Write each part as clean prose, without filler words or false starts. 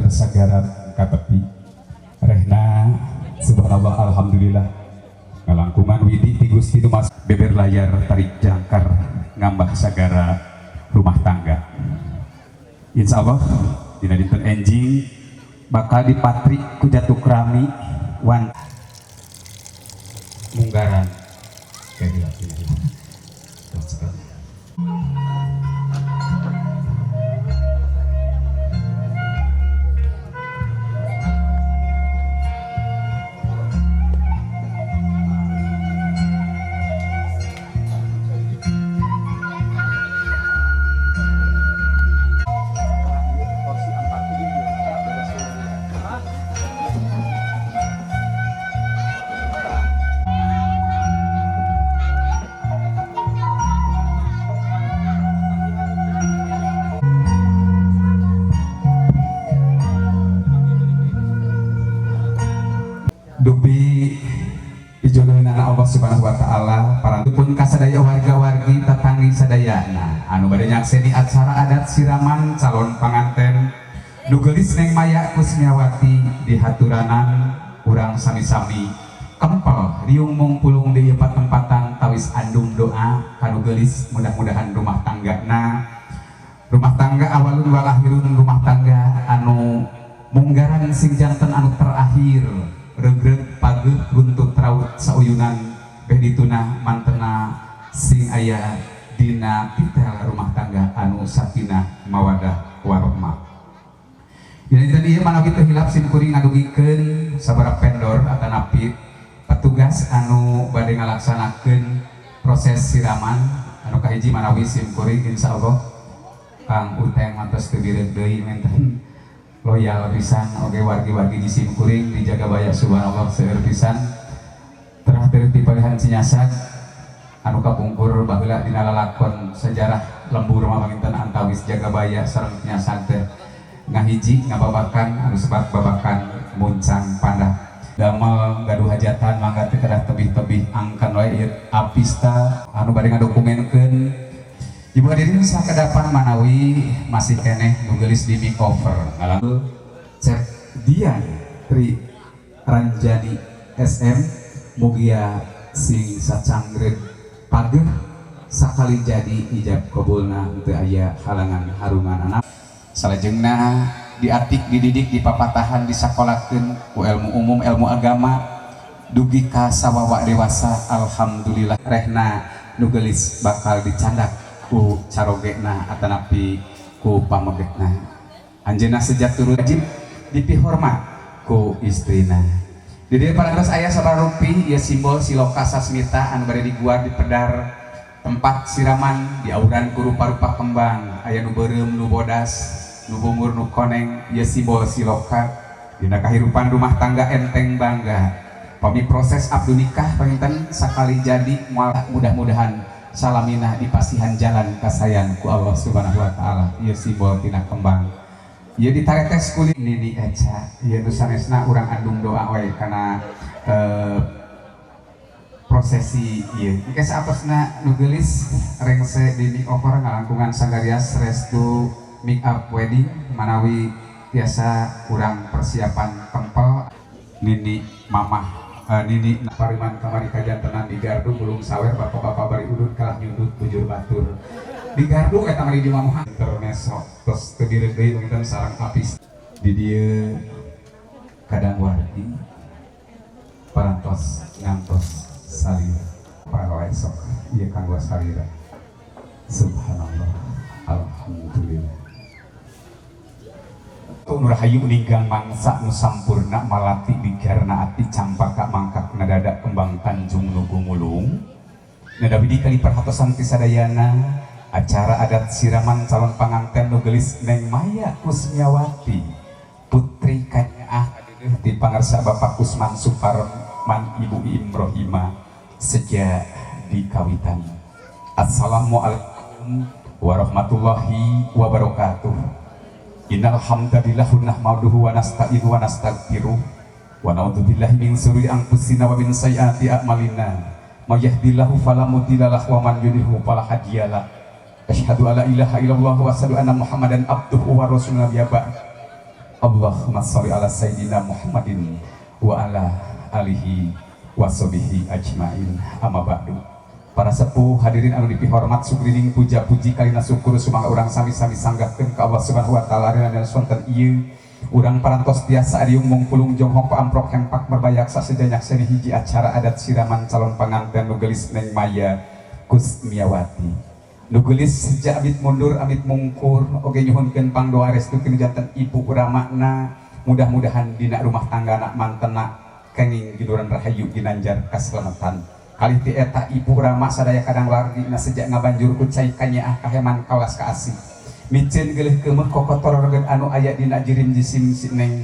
bersagaran katepi rehna subhanallah alhamdulillah ngalangkungan widi ti Gusti nu mas beber layar tarik jangkar ngambah sagara rumah tangga. Insya Allah dina dinten enjing bakal dipatrik ku Jatuh Krami wan munggaran kayak gitu. Dupi ijodohin anak Allah subhanahu wa ta'ala parantupun kasadaya warga-wargi tatanggi sadayana anu bade nyakseni acara adat siraman calon panganten nugelis neng Maya Kusmiawati di haturanan urang sami-sami kempel riung mungpulung di empat tempatan tawis andung doa kanu gelis mudah-mudahan rumah tangga awalun walakhirun rumah tangga anu munggaran sing janten anu terakhir regreg pageuh runtut raut sauyunan beh dituna mantena sing aya dina titel rumah tangga anu sakinah mawadah warahmah. Dinten ieu manawi teu hilap sim kuring ngadugikeun sabaraha vendor atanapi petugas anu bade ngalaksanakeun proses siraman anu kahiji manawi sim kuring insyaallah Kang Uteng atas teu bireuk deui menten loyal pisan oge wargi-wargi di simkuring dijaga baya subhanallah seueur pisan terakhir ti palihan Cinyasak anu kapungkur baheula dina lalakon sejarah lembur mamanginten antawis Jagabaya sareng Cinyasak teh ngahiji ngababakan anu sebat babakan muncang pandah damel gaduh hajatan mangga teh kedah tebih-tebih angkan wae ieu apista anu bade ngadokumenkeun Ibu hadirin sakedapan manawi masih keneh nugelis di makeover ngalang cek Dian Tri Ranjani SM mugia sing sacangreud pageuh sakali jadi ijab qabulna teu aya halangan harungan anak salajengna diatik dididik dipapatahan disakolahkeun ku ilmu umum ilmu agama dugi ka sawawa dewasa alhamdulillah rehna nugelis bakal dicandak ku carogena atanapi ku pamegekna anjeunna sejak turun wajib dipihormat ku istrina di dieu parantos aya sabarupi ieu simbol siloka sasmita anu bade diguar di pedar tempat siraman di auran ku rupa-rupa kembang aya nu beureum nu bodas nu bungur nu koneng ieu simbol siloka dina kahirupan rumah tangga enteng bangga pami proses abdu nikah panginten sakali jadi moal mudah-mudahan salaminah di pasihan jalan kasayan ku Allah subhanahu wa ta'ala ieu simbol tina kembang ieu ditaretes kulit Nini Eca ieu nu sanesna urang andung doa we kana prosesi ieu engke saatosna nu geulis rengse di makeover ngalangkungan sanggarias restu make up wedding manawi tiasa urang persiapan tempel Nini Mamah Nini pariman kamari kajantenan di gardu bulung sawer bapak-bapak bari udut kalah nyudut bujur batur di gardu eta mari di mamuhan intermeso tos teu direuk deui panginten sareng apis di dieu kadang wargi parantos ngantos salira parawae sok ieu kanggo salira subhanallah alhamdulillah Nurhayu ninggang mangsa nu sampurna malati digarna ati campaka mangkak nadada kembang Tanjung Nugu Mulung nadawi di kali perhatosan tisadayana acara adat siraman calon panganten nugelis neng Maya Kusmiawati putri kanyaah di pangarsa Bapak Usman Suparman Ibu Imrohima sejak dikawitan. Assalamualaikum warahmatullahi wabarakatuh. Innal hamdalillah nahmaduhu wa nasta'inuhu wa nastaghfiruh wa na'udzubillahi min shururi anfusina wa min sayyiati a'malina may yahdihillahu fala mudhillalah wa man yudhlilhu fala hadiyalah asyhadu alla ilaha illallah wa asyhadu anna muhammadan abduhu wa rasuluhu ya ba'd Allahumma sholli ala sayyidina Muhammadin wa ala alihi washabihi ajmain. Amma ba'du. Para sepuh hadirin anu dipihormat sugrining puja-puji kalina syukur sumangga urang sami-sami sanggahkeun ka Allah Subhanahu wa taala dan sonten ieu urang parantos tiasa adiung mungpulung jonghong paamprok hempak merbayak sasedanyak seni hiji acara adat siraman calon panganten nu geulis Neng Maya Kusmiawati. Nu geulis sejak amit mundur amit mungkur oge nyuhunkeun pangdoa restu keun janten ibu uramakna mudah-mudahan dina rumah tanggana mantena kenging giduran rahayu ginanjar kaselamatan. Kali ti eta ibu urama sadaya kadang wargina sejak ngabanjur ku cai kanyaah kaheman kawas kaasih. Micen geuleuh keumeuh kokotor reget anu aya dina jirim jisim si Neng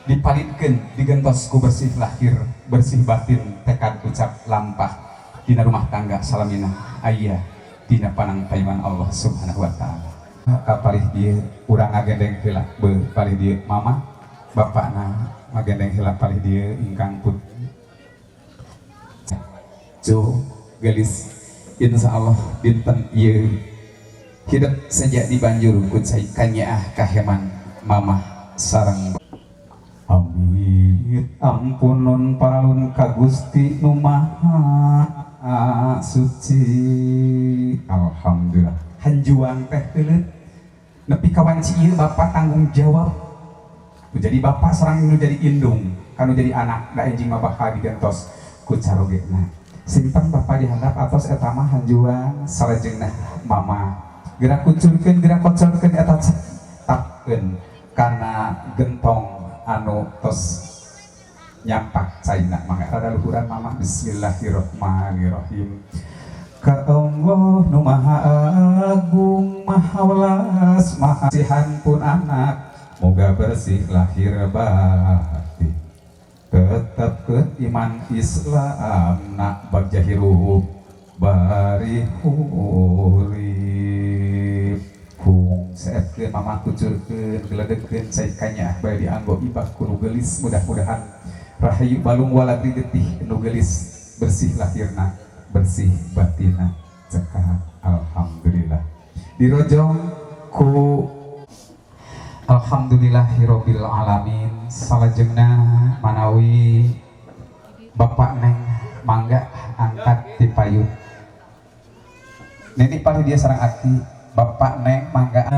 dipalidkeun digentos ku bersih lahir bersih batin tekad ucap lampah dina rumah tangga salamina aya dina panangtayuan Allah Subhanahu wa taala. Palih dieu urang ngagendeng heula beuh palih dieu mama bapakna ngagendeng heula palih dieu ingkang put jo gelis insyaallah dinten ieu hidup saja dibanjur ku cai kanyaah kaheman mama sareng amit ampunun paralun ka Gusti nu Maha suci. Alhamdulillah hanjuang teh teuleut nepi ka wanci ieu bapak tanggung jawab jadi bapak sareng nu jadi indung kanu jadi anak da enjing mah bakal digentos ku carogena simpan bapak dihandap atos eta mah hanjuang salajengna mama gerak kucurkeun gerak kocorkeun eta tapkeun kana gentong anu tos nyampak caina mangga rada luhuran mama. Bismillahirrahmanirrahim. Ka Allah nu maha agung maha welas maha sihan pun anak moga bersih lahir batin tetepkeun iman Islam nak bagja hirup bari urip hung saetkeun mama kucurkeun geledegkeun cai kanyaah bae dianggo ibah kudu geulis mudah-mudahan rahayu balung waladi getih nu geulis bersih lahirna bersih batina cekak. Alhamdulillah dirojong ku alhamdulillahirabbil alamin. Salajengna manawi bapak Neng mangga angkat ti payun nini palih dia sareng aki bapak Neng mangga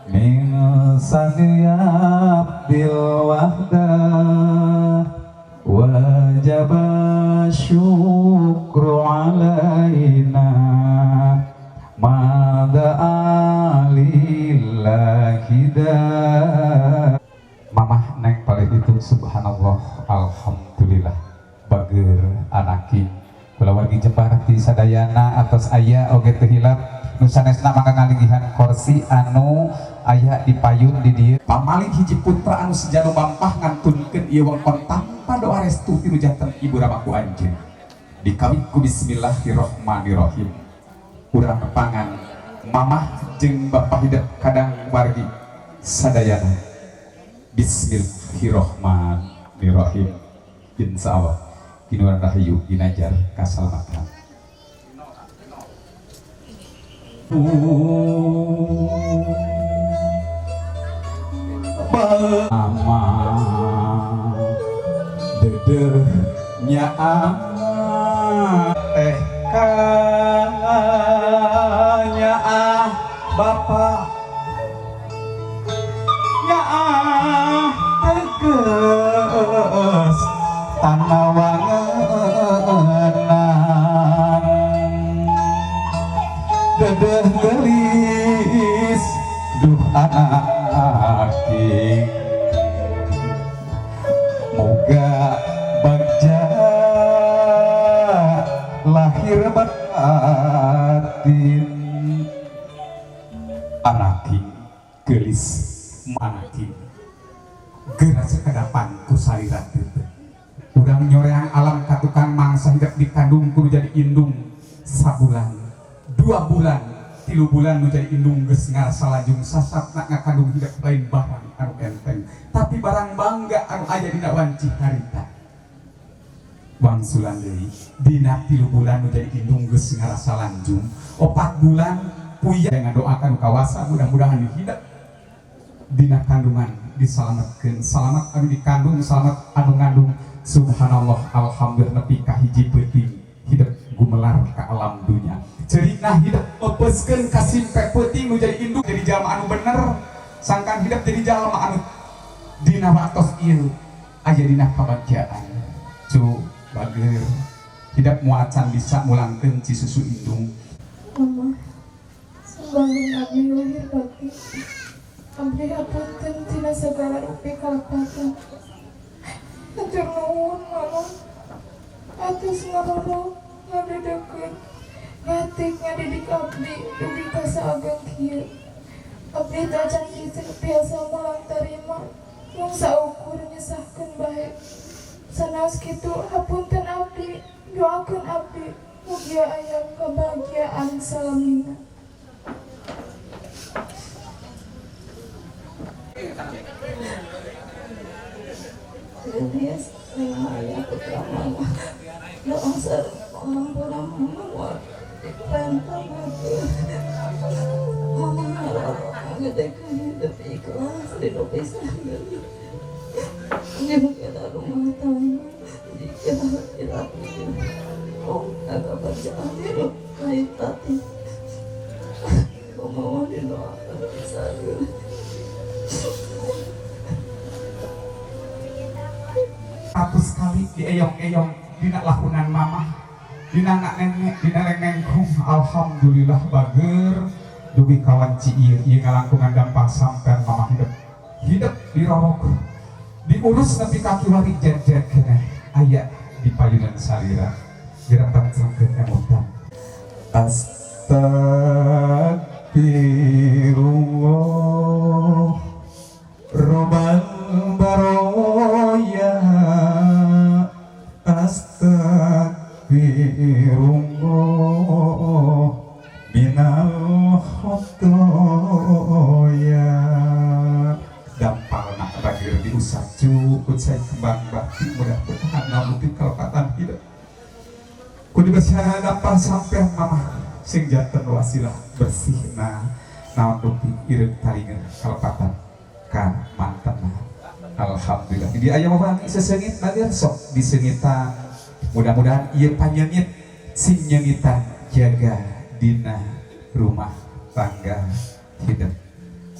min sagiyab bil wahdah wajib syukru alaina mada alillahi dah. Mamah Neng paling itu subhanallah alhamdulillah bager anaki kula wargi Jembar ti sadayana atos aya oge teu hilap nu sanesna mangga ngaligihan kursi anu aya di payun di dieu pamalih hiji putra anu sejanu mampah ngantunkeun ieu wewengkon tanpa doa restu ti janten ibu ramaku anjeun dikawin ku bismillahirrahmanirrahim. Urang nepangan mamah jeung bapak hidup kadang wargi sadayana bismillahirrahmanirrahim. Insyaallah kinuran rahayu ginajar kasalamatan. Mama dedehnya teh kanya bapak nya teges tanah wangenan dedeh gelis duh anak moga bagja lahir batin anaki gelis manaki geura sekadapan ku saliran teu urang nyoreang alam ka tukang mangsa hidup dikandung kudu jadi indung sabulan 2 bulan 3 bulan nu jadi indung geus ngarasa lajung sasatna ngakandung hidup lain barang anu enteng tapi barang bangga anu aya dina wanci harita wangsulan deui dina 3 bulan nu jadi indung geus ngarasa lanjung 4 bulan puya dengan doakan kawasa mudah-mudahan hidup dina kandungan diselamatkeun, selamat anu dikandung, selamat anu ngandung. Subhanallah, alhamdulillah nepi ka hiji peuting hidup gumelar ka alam dunya. Cerita hidup mepeskeun ka simpe peuting nu jadi induk jadi jalma anu bener, sangkan hidup jadi jalma anu dina waktos ieu aya dina kabagjaan. Cu bageur hidup muacan bisa mulangkeun ci susu indung. Mama, sumbangan abdi lahir batin, abdi hapunten tina sagala rupi kalapatan. Hatur nuhun Mama, atus ngaroro ngadedekeun ngatik ngadidik abdi dugi ka saageng kieu. Abdi teh janji biasa mulang tarima mung saukur nyesahkeun bae. Sanaos kitu hapunten abdi, doakeun abdi mugi aya kebahagiaan salamina. Yes, ayah putra Mama, doa mengampura Mama, pantang Mama harap ngedekan hidup ikhlas, hidup Islam. Jika rumah tangga, jika laki-laki, oh agak berjalan hidup kait hati. Kau mau didoakan bisa dulu. Ratus kali dieyong-eyong dina lakunan mama, dina anak nenek, dina nengkung. Alhamdulillah bageur dugi kawan ci ieu ngalangkungan dampah sampean mama hidup dirorok diurus nepi kaki wari jet-jet keneh aya di payunan salira gerakan sangkeun emutan. Astagfirullah Roban baroya, astagfirullah minal khotoya. Dampal nak bagir diusap cukup saya kembang bakti mudah-mudahan namutin kalepatan hidup kudu bersihana dampal sampai mama sing janten wasilah bersih naon bukti ireun taringeun kalepatan ka mantenna. Alhamdulillah di aya wangi seseungit nadir sok diseungitan, mudah-mudahan ieu panyeungit sing nyeungitan jaga dina rumah tangga hidup.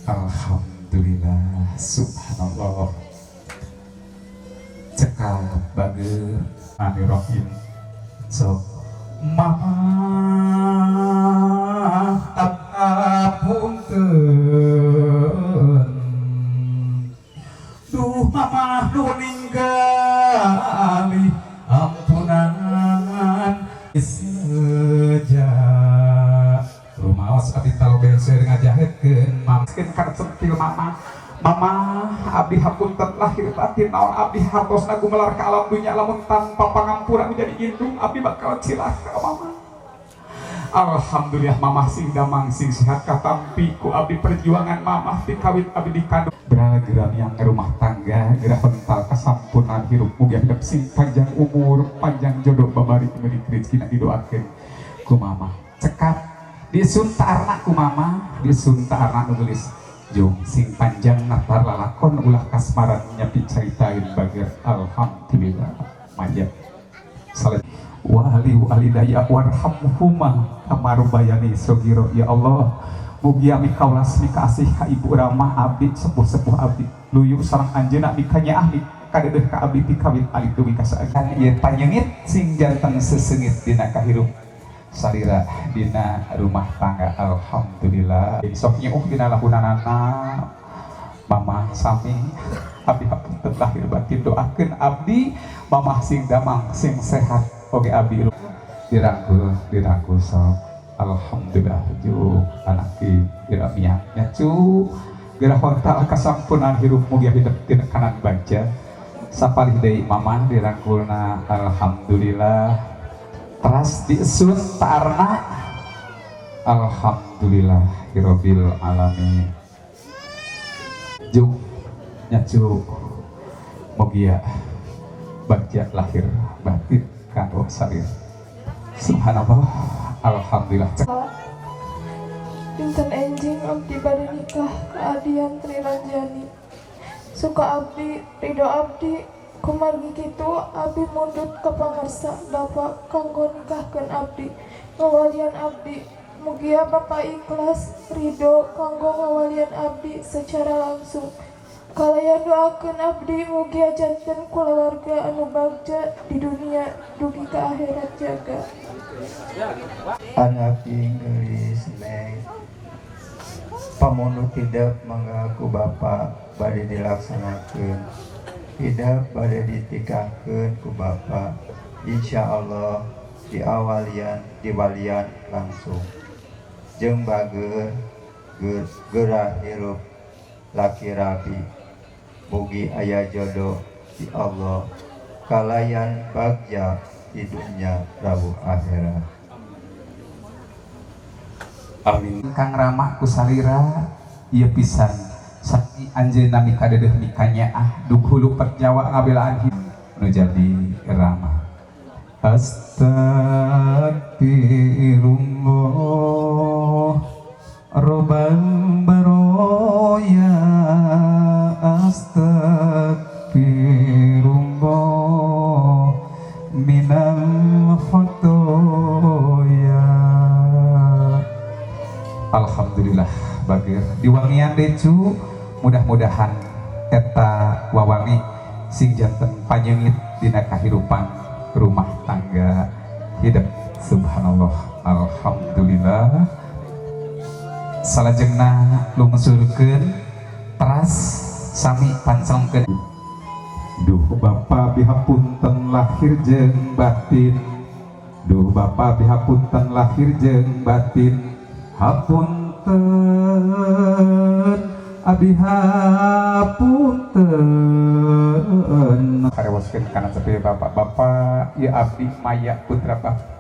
Alhamdulillah, subhanallah. Cekal bageur anirohim sok mama apunten duh mama duh ninggali ampunan sejak rumaos abdi talobe seueur ngajahetkeun mamskeun kana sentil mama abdi hapunten lahir batin naon abdi hartosna gumelar ka alam dunya lamun tanpa pangampuran menjadi indung abdi bakal cilaka mama. Alhamdulillah mama sing damang sing sehat katampi ku abdi perjuangan mama ti kawit abdi dikandung geram yang rumah tangga gerah pental kasampunan hirup mugi hidup sing panjang umur panjang jodoh babari meuli rezekina didoakeun ku mama. Cekap disunta arna ku mama, disunta arna nulis jung sing panjang natar lalakon ulah kasmaran nyapi caritain bagir. Alhamdulillah majab salat wali daya warhamhuma kamarubayani sogiro. Ya Allah mugi ami kaulas mikasih ka ibu ramah abdi sepuh-sepuh abdi luyu sareng anjeunna mikanya ahli kadeudeuk ka abdi ti kawit alit dugi ka saagan ieu panyeungit sing janten seseungit dina kahirup salira dina rumah tangga. Alhamdulillah sok nyeuh dina lahunanana mama sami abdi hapunten lahir batin doakeun abdi mamah sing damang sing sehat oge abdi dirangkul sok. Alhamdulillah ju anak ki iramiah nyacu gerah hontal kasampunan hirup mugi hidup tina kanan baca sapalih deui mamah dirangkulna. Alhamdulillah teras dieusun taarna. Alhamdulillah rabbil alamin. Juk nyacu mugi baca lahir batin kanggo sarir. Subhanallah. Alhamdulillah. Dinten enjing abdi bade nikah ka Adian Tri Ranjani. Suka abdi, ridho abdi, kumargi kitu abdi mundut ka pangarsa Bapak kanggo nikahkeun abdi, ngawalian abdi. Mugia Bapak ikhlas ridho kanggo ngawalian abdi secara langsung. Kalayan doakeun abdi mugia janten kulawarga anu bagja di dunia dugi ka akhirat jaga. Anak Inggris neng pamunut tidak mengaku Bapak bade dilaksanakan, tidak bade ditikahkeun ku Bapak, insya Allah diawalian diwalian langsung jeung bager gerah hirup laki rabi mugi aya jodoh di Allah kalayan bagja di dunia rawuh akhirat. Amin. Kang Rama ku salira ieu pisan sakti anjeunna mika dedeuh mikanya dug hulu perjawa ngabelaan hidup nu jadi Rama. Astagfirullah Robban baroya astagfirullah minal khotoya. Alhamdulillah bagir diwangian decu, mudah-mudahan eta wawangi sing janten panyeungit dina kahirupan rumah tangga hidup. Subhanallah, alhamdulillah. Salajengna lungsurkeun teras sami pancelengkeun. Duh Bapa bihapunten lahir jeung batin, duh Bapa bihapunten lahir jeung batin, hapunten abi hapunten. Karewaskeun kana sapi Bapak ieu abdi Maya putra Bapak.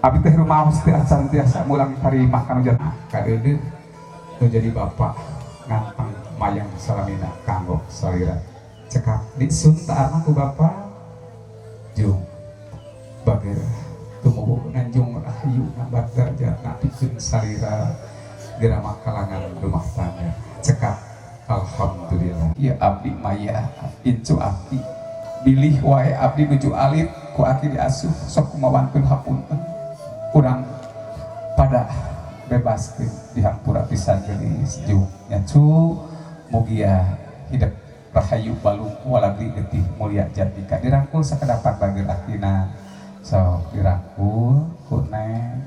Abdi teh rumaos teh acan tiasa mulang tarimah kanu jana kadeudeuh nu jadi Bapak nganteng mayang salamina kanggo salira cekap disun taarna ku Bapak jeung bageur tumuwuh nanjung rahayu nambat darjatna pikeun salira gerama kalangan rumah tangga cekap. Alhamdulillah ieu abdi Maya incu abdi bilih wae abdi nuju alit ku aki diasuh sok kumawankeun hapunten kurang pada bebaskeun dihampura pisan geulis jeung nyacu mugia hidup rahayu balung walagri getih mulia jatika dirangkul sakedapan bageur akina sok dirangkul ku neng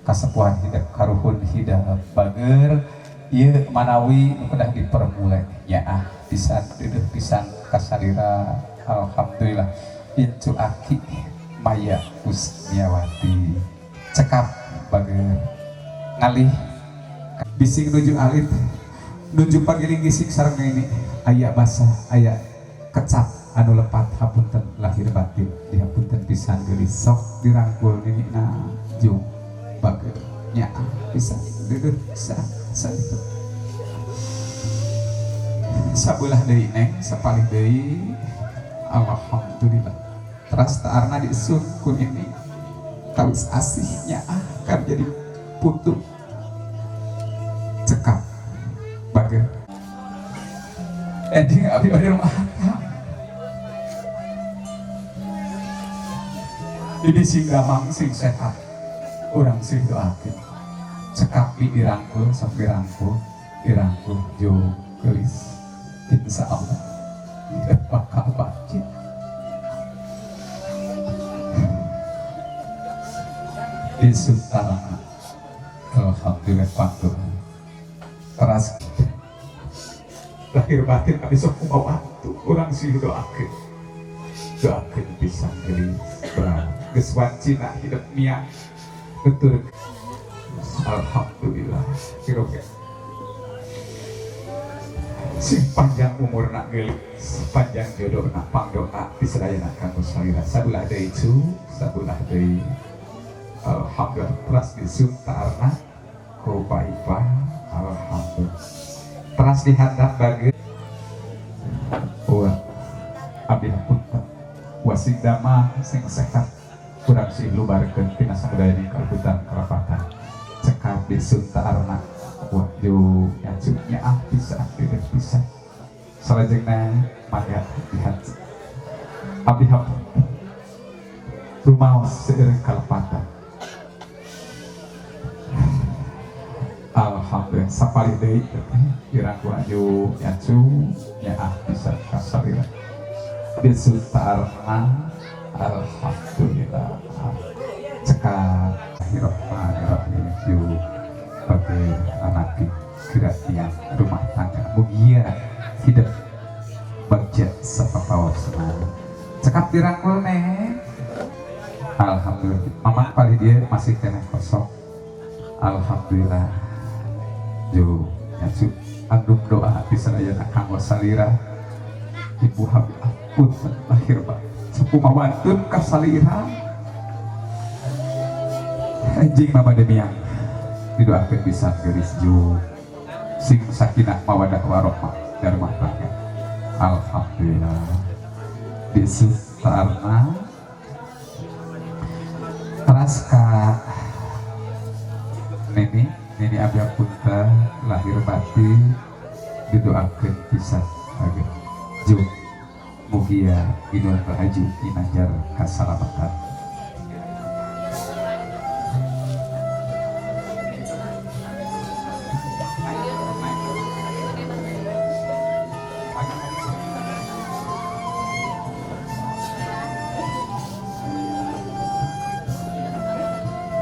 kasepuhan hidup karuhun hidup bageur ieu manawi nu kedah dipermulai nyaah pisan deudeuh pisan kasalira. Alhamdulillah incu aki Maya Kusmiawati cekap bageur ngalih bising nuju alit nuju pagiling gisik sareng ini aya basah aya kecap anu lepat hapunten lahir batin dihapunten pisan geulis sok dirangkul nina jeung bageur nyaah pisan deudeuh pisan sakitu sabelah deui neng sapalih deui. Alhamdulillah teras taarna disun ku ini kawis asihnya akan jadi putu cekap bageur ending abdi bade rumah jadi sing gamang sing sehat urang sing doakeun cekap dirangkul sok dirangkul jo geulis insyaallah bakal bacit di Sultan. Alhamdulillah pantuh teras lahir batin abdi sok kumaha tuh urang sih doakeun pisan geulis brah geus wancina hidup mia betul. Alhamdulillah kiroge sing panjang umurna geulis panjang jodohna pangdoa pisadayana kanggo salira sabelah deui cu sabelah deui. Alhamdulillah teras disun taarna ku Baipah. Alhamdulillah teras dihandap bageur abdi hapunten wasing dama sing sehat kurang sih lubarkeun tina sadaya di kaluputan karapatan cekap abdi sunta arna wahyu ya cuknya bisa tidak bisa salajengna maka lihat abdi hap rumaos seueur kalepatan alhamdulillah sapali deui kirang wahyu ya cuk ya bisa kasarira dia sunta arna alhamdulillah cekap Bismillahirrahmanirrahim yuk bagi anak kira-kira rumah tangga mugia hidup bagja sapapawa senang cekap dirangkul neng alhamdulillah mamang paling dia masih kena kosong alhamdulillah yuk nyacuk andung doa bisa aja kanggo salira ibu habib ampun lahir pak sepuh mawantun ka salira anjing mama demiang didoakan bisa geris ju sing sakinah mawadah warohmah dari rumah tangga alhamdulillah disutarna teras ka nini abdi punta lahir batin didoakan bisa agak ju mugia idul rahaju inajar kasalamatan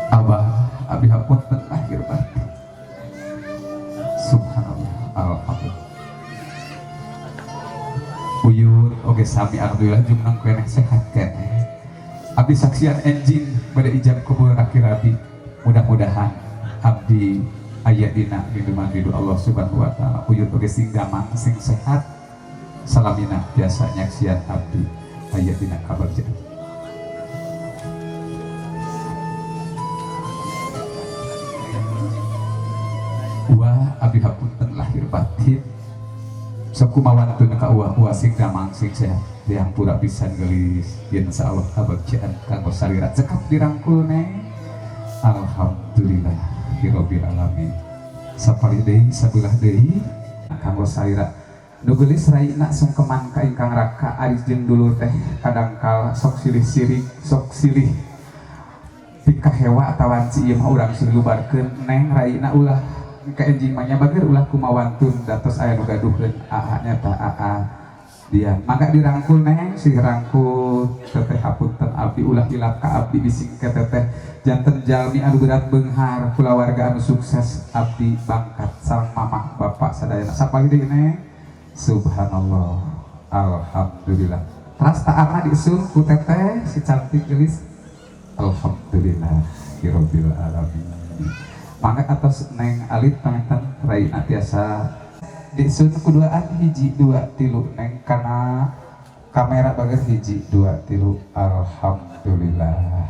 Abah abdi hapunten akhir batin subhanallah alhamdulillah buyut oge sami alhamdulillah jumnang keneh sehat keneh abdi saksian enjin pada ijab kubur akhir abdi mudah-mudahan abdi aya dina lindungan ridho Allah subhanahu wa ta'ala buyut oge sing gamang sing sehat salamina biasa nyaksian abdi aya dina kabarjaan Wah, abdi hapunten lahir batin sok kumawantun ka uah sing damang sing sehat yang pura pisan geulis yen insyaallah kabagjian kanggo salira cekap dirangkul neng alhamdulillah rabbil alamin sapali deui sabelah deui kanggo salira nu geulis raina sungkeman ka ingkang raka aris jeung dulur teh kadangkala sok silih sirik sok silih pika hewa atawa ci ieu mah urang sing lubarkeun neng raina ulah ka enjing mah bager ulah kumawantun datos aya nu gaduhkeun aa nya ta aa dia mangga dirangkul neng si rangkul teteh hapunten abdi ulah hilap ka abdi bising ka teteh janten jalmi anu berat beunghar kulawarga anu sukses abdi bangkat sareng mamah bapak sadayana sapali deui neng subhanallah alhamdulillah teras taarna disun ku teteh si cantik geulis alhamdulillah rabbil alamin mangga atas neng alit pangetan raina tiasa disun kuduaan hiji dua tilu neng kana kamera bager hiji dua tilu alhamdulillah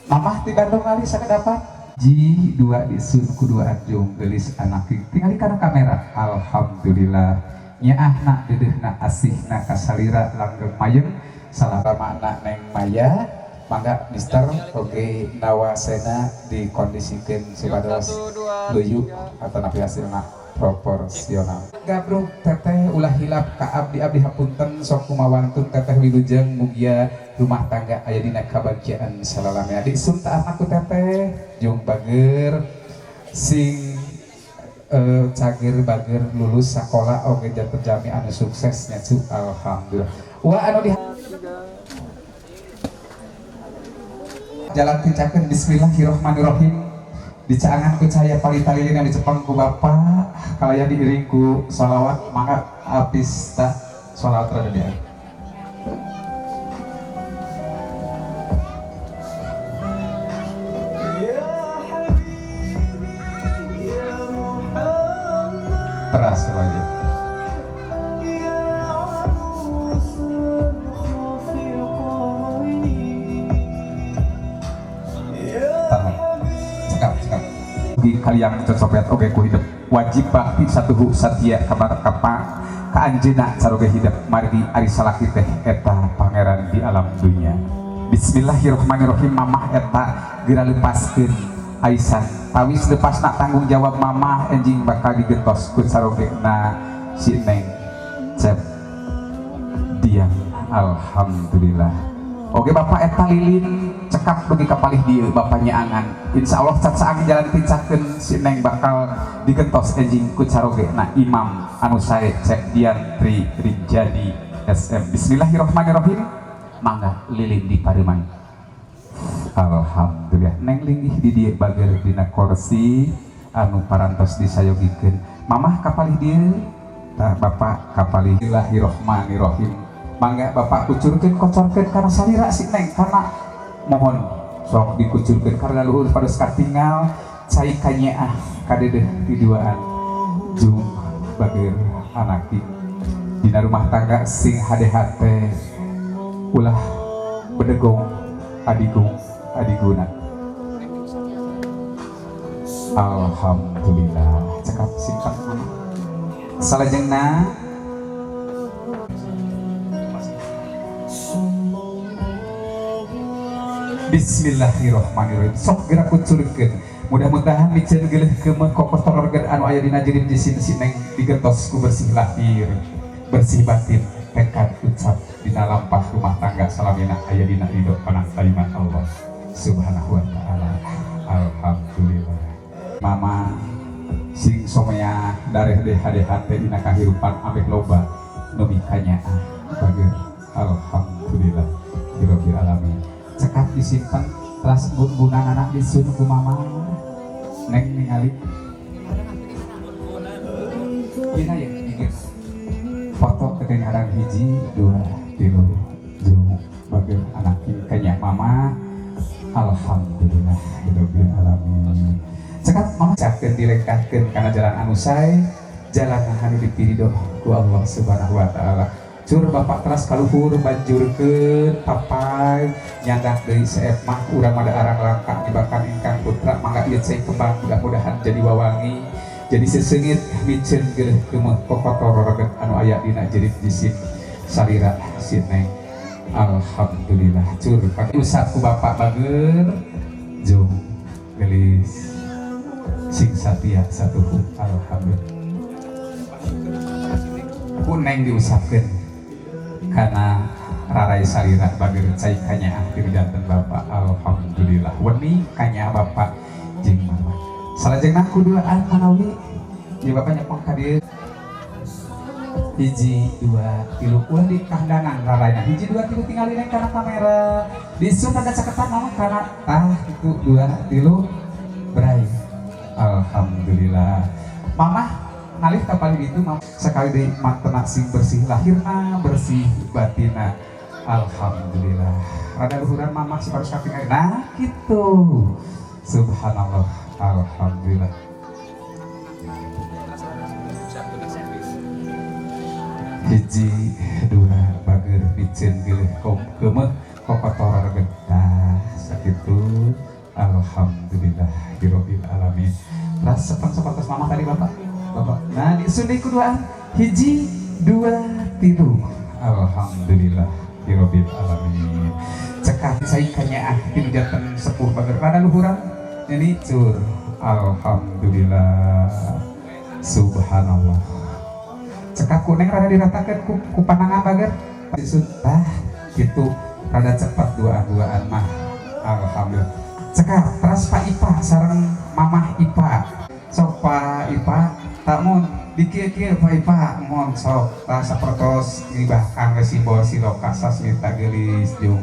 mamah di Bandung kali dapat ji dua disun kuduaan jong gelis anak tinggali kana kamera alhamdulillah nyaahna dedehna asihna kasalira langgeng mayeng salaramana neng maya mangga Mister oge nawasena dikondisikan supados luyu atau napi hasilna proporsional gabruk teteh ulah hilap ka abdi hapunten sok kumawantun teteh wilujeng mugia rumah tangga aya dina kabagjian salalame adik sunta anakku teteh jeung bager sing cager bager lulus sekolah oge janten jami anu sukses nya cu alhamdulillah wa anu di jalan tincakeun bismillahirrahmanirrahim dicaangan ku cahaya palitali yang dicepang ku bapak kalaya diiring ku sholawat mangga habis tak sholawat rada dia terasa lagi kalian cocopet oke ku hidup wajib bakti satuhu satya kabar kapa ka anjeunna saroge hidup margi ari salaki teh eta pangeran di alam dunia bismillahirrahmanirrahim mamah eta geura lepaskeun Aisan tawis lepas nak tanggung jawab mama enjing bakal digentos ku sarogena si Neng cep diam. Alhamdulillah. Oke Bapak eta lilin cekap dugi kapalih dieu bapaknya angan. Insyaallah cacaang jalan pincakeun si Neng bakal digentos enjing ku sarogena imam anu sae cek Dian Tri Rinjadi SM. Bismillahirrahmanirrahim. Mangga lilin di pareman. Alhamdulillah. Neng linggih di dieu bager dina kursi anu parantos disayogikeun. Mamah kapalih dieu. Tah Bapak kapalih. Bismillahirrahmanirrahim. Mangga Bapak kucurkeun kocorkeun kana salira si Neng kana mohon sok dikucurkeun karena luhur pados katingal cai kanyeah kadedeh tiduaan jung bager anaki dina rumah tangga sing hadehate ulah bedegong adiguna. Alhamdulillah. Cekap singkat mana salajengna Bismillahirrahmanirrahim. Sok gerak kucurkeun. Mudah-mudahan miceun geuleuh keumeuh kokotor organ anu aya dina jerim jisim si Neng digentos ku bersih lahir, bersih batin, tekad ucap dina lampah rumah tangga salamina aya dina ridho panangtaiman Allah Subhanahu wa taala. Alhamdulillah. Mama sing somea dareh deha-deha teh dina kahirupan ambeh loba nu kanyaah bageun. Alhamdulillah rabbil alamin. Cekap disimpan teras gunang anak disun ku mama Neng ningali ina ya inget foto kedengaran hiji 2 3 jung bagian anak kanya mama. Alhamdulillah rabbil alamin. Cekap mama capkeun dilengkahkeun kana jalan anu sae, jalan anu dipiridoh ku Allah Subhanahu wa taala. Cur Bapak teras kaluhur banjurkeun papai nyandak deui seep mah urang mah da arang langkah dibakar ingkang putra mangga ieu cai kembang mudah-mudahan jadi wawangi jadi seseungit miceun geuleuh keumeuh kokotor reget anu aya dina jerit jisim salira si Neng. Alhamdulillah. Cur pake usap ku Bapak bager jung gelis sing satia satuhu. Alhamdulillah. Ku Neng diusapkeun karena rarai salira bager cai kanya akhir janten Bapak. Alhamdulillah. Weni kanya Bapak jeung mama salajengna kuduaan manawi ya Bapak nyepong ka dieu hiji 2 3 ulah di kahdangan raraina hiji 2 3 tinggal Neng kana kamera disun ada caketan mama kana itu 2 3 berai. Alhamdulillah. Mama ngalih kapal itu sekali deui mantena sing bersih lahirna bersih batina. Alhamdulillah. Rada luhuran mamah si harus katingali nah gitu. Subhanallah. Alhamdulillah. Hiji 2 bager miceun geuleuh keumeuh kokotor getah sakitu. Alhamdulillah rabbil alamin. Ras sepan-sepan mama tadi Bapak. Nah disundik kuduaan hiji 2 3. Alhamdulillah rabbil alamin. Cekap sai kanyaah tinu janten sepuh bager rada luhuran ini cur. Alhamdulillah. Subhanallah. Cekap ku Neng rada diratakeun ku panangan bager disun tah kitu rada cepat duaan mah. Alhamdulillah. Cekap teras Pak Ipa sareng Mamah Ipa. Sok Pak Ipa tamun dikieu-kieu Pak Ipa mohon sok tah sapertos ngibahkan ke simbol siloka sasmita geulis jeung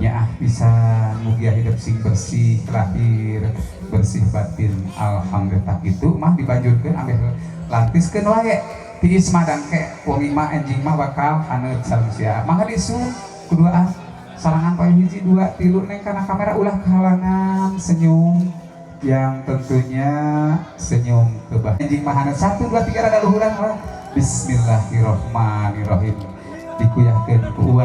nyaah pisan mugia hidup sing bersih lahir bersih batin. Alhamdulillah kitu mah dibanjurkeun ambeh lantiskeun wae tiis madangke wong mah enjing mah bakal haneut sareng sia mangga disun kuduaan sarangan poe hiji 2 3 Neng kana kamera ulah kahalangan senyum yang tentunya senyum kebahagiaan anjing mahana 1 2 3 rada luhuran lah. Bismillahirrahmanirrahim. Dikuyahkeun ku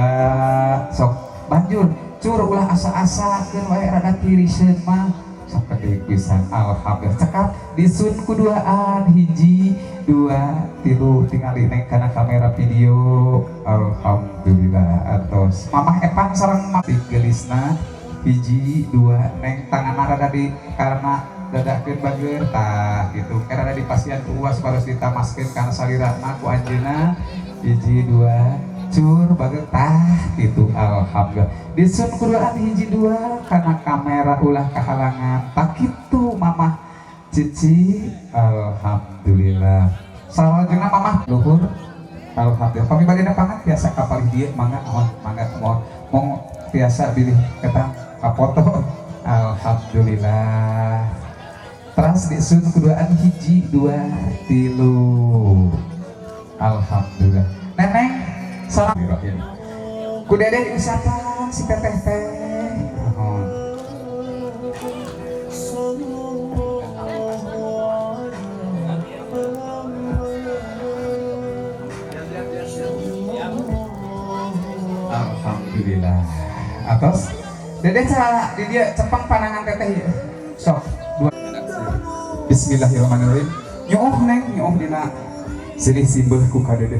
sok banjur cur ulah asa-asakeun wae rada tiriseun mah sok gede pisan. Alhamdulillah. Cekap disun kuduaan hiji 2 3 tingali Neng kana kamera video. Alhamdulillah. Atos Mamah Epang sareng mati gelisna hiji dua neng tangan rada di karena dadakeun bageun tah gitu karena di pasien ku uas baros ditamaskeun kana salirana ku anjeunna hiji dua cur bageun tah gitu alhamdulillah disun kuduan hiji dua karena kamera ulah kahalangan tak kitu mamah cici alhamdulillah salawatna mamah luhur alhamdulillah kami badina pangat biasa kapal dieu mangga mau biasa pilih kata kapoto alhamdulillah terus disun keduaan hiji dua tilu alhamdulillah neneng salam ku dede usapan si teteh teh alhamdulillah atas dede cara di dia cepang panangan teteh sok Bismillahirrahmanirrahim. Nyooh neng, nyooh dina silih simbeuh ku ka dedeh.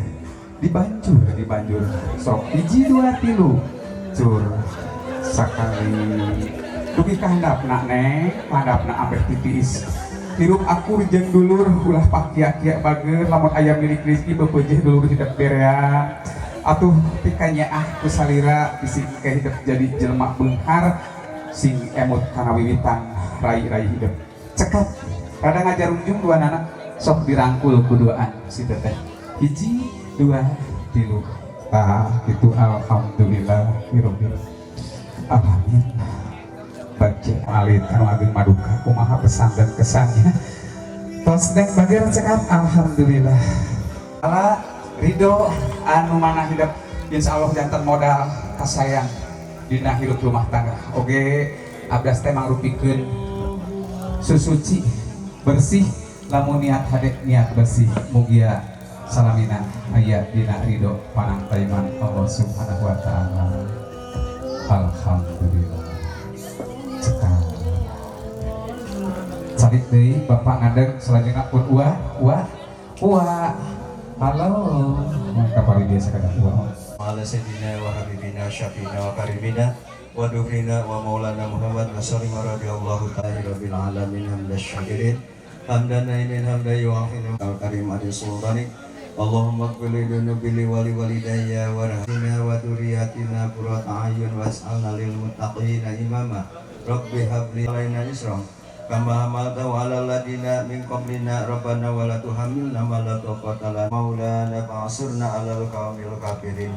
Dibanjur. Sok hiji dua tilu. Cur sakali. Dugi ka handapna neng, handapna ambeh titiis. Hirup akur jeung dulur ulah pakia-kia bageun lamun aya milik rezeki bepeujeuh dulur hidup berean. Atuh pikanya ku salira bisi ka hidup jadi jelema beunghar sing emot kana wiwitan rai-rai hidup. Cekap rada ngajarunjung dua anak sok dirangkul kuduaan si teteh hiji dua tilu gitu alhamdulillah hirobir amin baca alit anu ageng maduka kumaha pesan dan kesannya tos deng bagian cekap alhamdulillah ala ridho anu mana hidup insyaallah jantan modal kasayang dina hidup rumah tangga oge abdas teh mangrupikeun susuci bersih lamun niat hadek niat bersih mugia salamina aya dina ridho panang taiman Allah subhanahu wa ta'ala alhamdulillah cekal cari deui bapak ngadeg selanjutnya pun uah halo kapal biasa kada uah ala sayyidina wa habibina syafina wa karimina wa dufrina wa maulana Muhammad wa sallim radhiyallahu ta'ala rabbil alamin hamdan syakirin hamdan nainin hamdan yu'afinu al-karim adil sultanik Allahumma qbili dunubili wali walidayya wa rahina wa duriyatina qurrata ayun was'alna lil muttaqina imama rabbi habli alaina isram kama hamalta wa ala ladina min qablina rabbana wa la tuhammilna ma la taqata lana maulana fa'asurna alal qawmil kafirin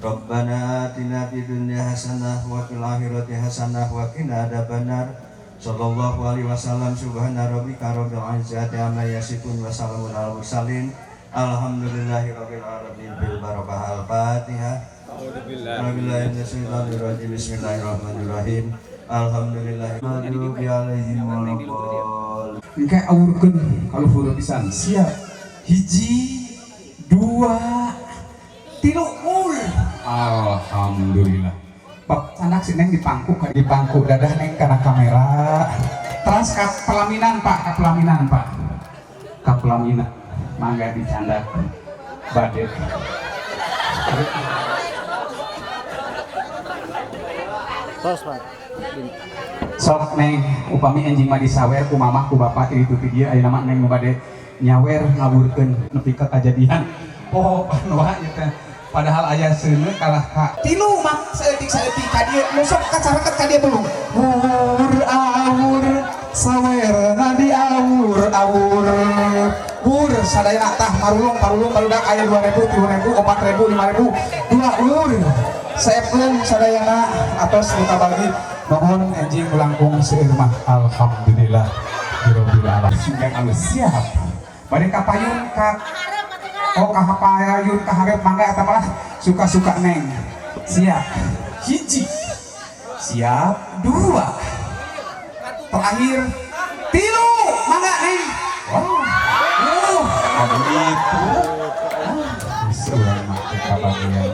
Rabbana atina fid dunya hasanah wa fil akhirati hasanah wa qina adzabannar sallallahu alaihi wasallam subhana rabbika rabbil izzati amma yasifun wa salamun alal mursalin alhamdulillahi rabbil alamin bil barakah al-fatihah a'udzubillahi minasyaitonir rajim bismillahirrahmanirrahim alhamdulillahi maghdubi alaihim waladdallin engke awurkeun kalau huruf pisan siap hiji dua tilu alhamdulillah bab anak si neng dipangku dadah neng karena kamera terus ke pelaminan pak mangga dicanda badai sok neng upami anjing mah disawer ku mamah ku bapak itu dia aya nama neng badai nyawer ngawurkeun nepi ka kajadian oh panwa eta padahal ayah seuneu kalah ka tilu mah saeutik ka dieu musok kacaraket ka dieu belum awur sawerna di awur wur sadayana tah marulung barudak aya 2000 3000 4000 5000 dua wur saeplung sadayana atos kita bagi mohon anjing langkung seueur mah alhamdulillah rabbil alamin sing anu siap bade kapayun ka kahapayun kaharep mangga eta malah suka-suka neng siap hiji siap dua terakhir tilu mangga neng begitu seorang mati kabagian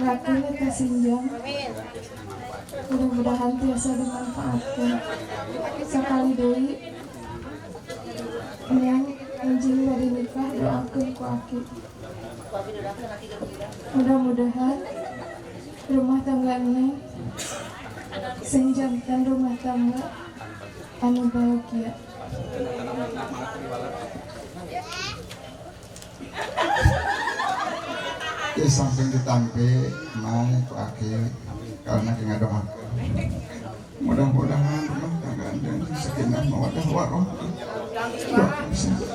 Kaki yang kasinjang mudah-mudahan tiasa dimanfaatkan sekali deui yang anjing bari nikah doakeun ku aki mudah-mudahan rumah tangga neng sing jantan rumah tangga anu bahagia. Ya samping ditampe mana ku akhir karena kita doa. Mudah-mudahan rumah tangga dan sakinah mawaddah warahmah.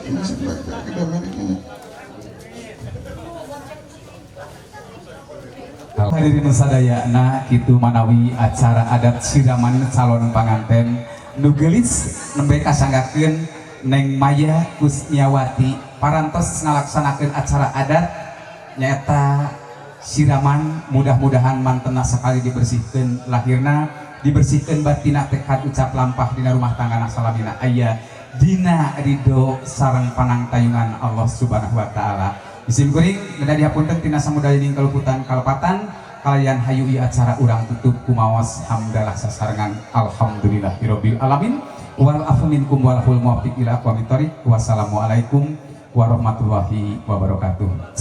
Ini sebagai kedamaian ini. Hadirin sadayana kitu manawi acara adat siraman calon panganten nu geulis nembe kasanggakeun Neng Maya Kusniawati parantos ngalaksanakeun acara adat nyaeta siraman. Mudah-mudahan mantena sekali dibersihkeun lahirna, dibersihkeun batina, tekad ucap lampah dina rumah tanggana salamina aya dina ridho sareng panangtayungan Allah Subhanahu wa taala. Isim kuring geda dihapunten tina samudaya ning kaluputan kalepatan kalian hayui acara urang tutup kumaos hamdalah sasarengan alhamdulillahirabbil alamin wal afu minkum wal hul muwaffiq ila aqwamit thoriq. Wassalamualaikum warahmatullahi wabarakatuh.